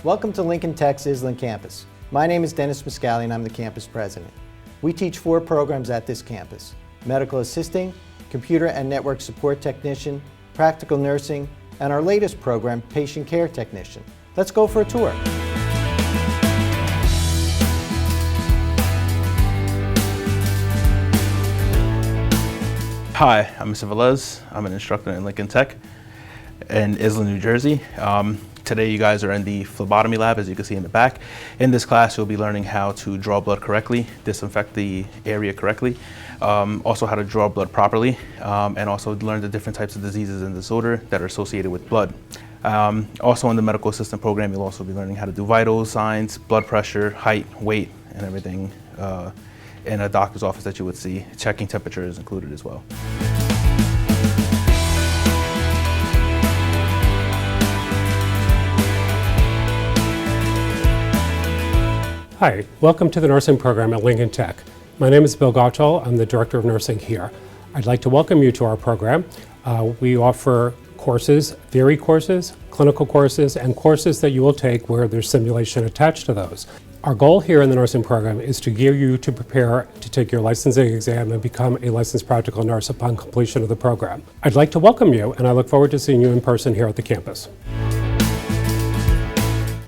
Welcome to Lincoln Tech's Iselin campus. My name is Dennis Miscali and I'm the campus president. We teach 4 programs at this campus: medical assisting, computer and network support technician, practical nursing, and our latest program, patient care technician. Let's go for a tour. Hi, I'm Mr. Velez. I'm an instructor in Lincoln Tech in Iselin, New Jersey. Today you guys are in the Phlebotomy Lab, as you can see in the back. In this class you'll be learning how to draw blood correctly, disinfect the area correctly, also how to draw blood properly, and also learn the different types of diseases and disorders that are associated with blood. Also in the medical assistant program you'll also be learning how to do vital signs, blood pressure, height, weight, and everything in a doctor's office that you would see. Checking temperature is included as well. Hi, welcome to the nursing program at Lincoln Tech. My name is Bill Gottschall. I'm the Director of Nursing here. I'd like to welcome you to our program. We offer courses, theory courses, clinical courses, and courses that you will take where there's simulation attached to those. Our goal here in the nursing program is to gear you to prepare to take your licensing exam and become a licensed practical nurse upon completion of the program. I'd like to welcome you, and I look forward to seeing you in person here at the campus.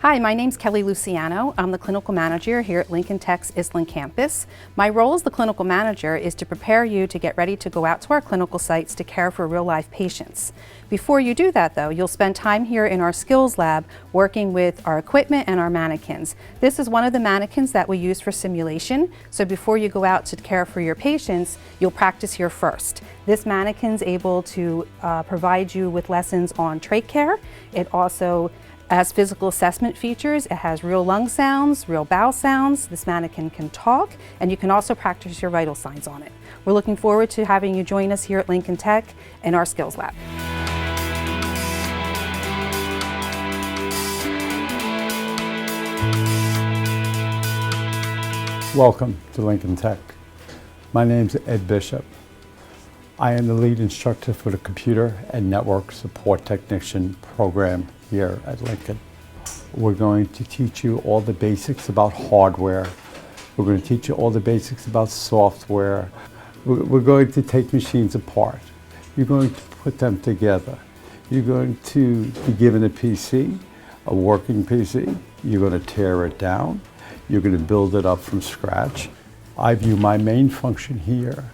Hi, my name's Kelly Luciano. I'm the clinical manager here at Lincoln Tech's Iselin campus. My role as the clinical manager is to prepare you to get ready to go out to our clinical sites to care for real-life patients. Before you do that, though, you'll spend time here in our skills lab working with our equipment and our mannequins. This is one of the mannequins that we use for simulation, so before you go out to care for your patients, you'll practice here first. This mannequin's able to provide you with lessons on trach care. It also has physical assessment features. It has real lung sounds, real bowel sounds. This mannequin can talk, and you can also practice your vital signs on it. We're looking forward to having you join us here at Lincoln Tech in our skills lab. Welcome to Lincoln Tech. My name's Ed Bishop. I am the lead instructor for the Computer and Network Support Technician program here at Lincoln. We're going to teach you all the basics about hardware. We're going to teach you all the basics about software. We're going to take machines apart. You're going to put them together. You're going to be given a PC, a working PC. You're going to tear it down. You're going to build it up from scratch. I view my main function here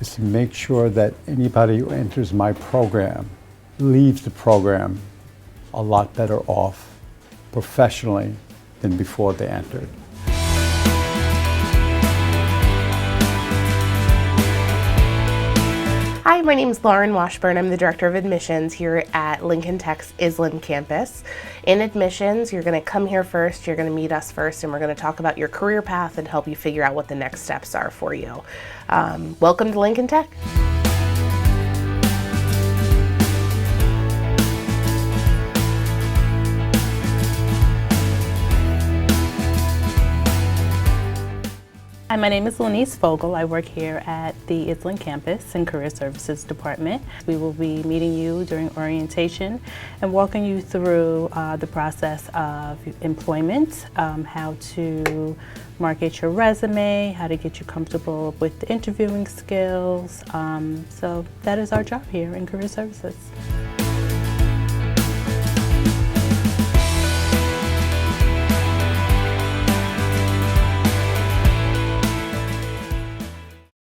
is to make sure that anybody who enters my program leaves the program a lot better off professionally than before they entered. Hi, my name is Lauren Washburn. I'm the Director of Admissions here at Lincoln Tech's Iselin campus. In admissions, you're going to come here first, you're going to meet us first, and we're going to talk about your career path and help you figure out what the next steps are for you. Welcome to Lincoln Tech. Hi, my name is Lenise Fogel. I work here at the Iselin campus in Career Services Department. We will be meeting you during orientation and walking you through the process of employment, how to market your resume, how to get you comfortable with the interviewing skills. So that is our job here in Career Services.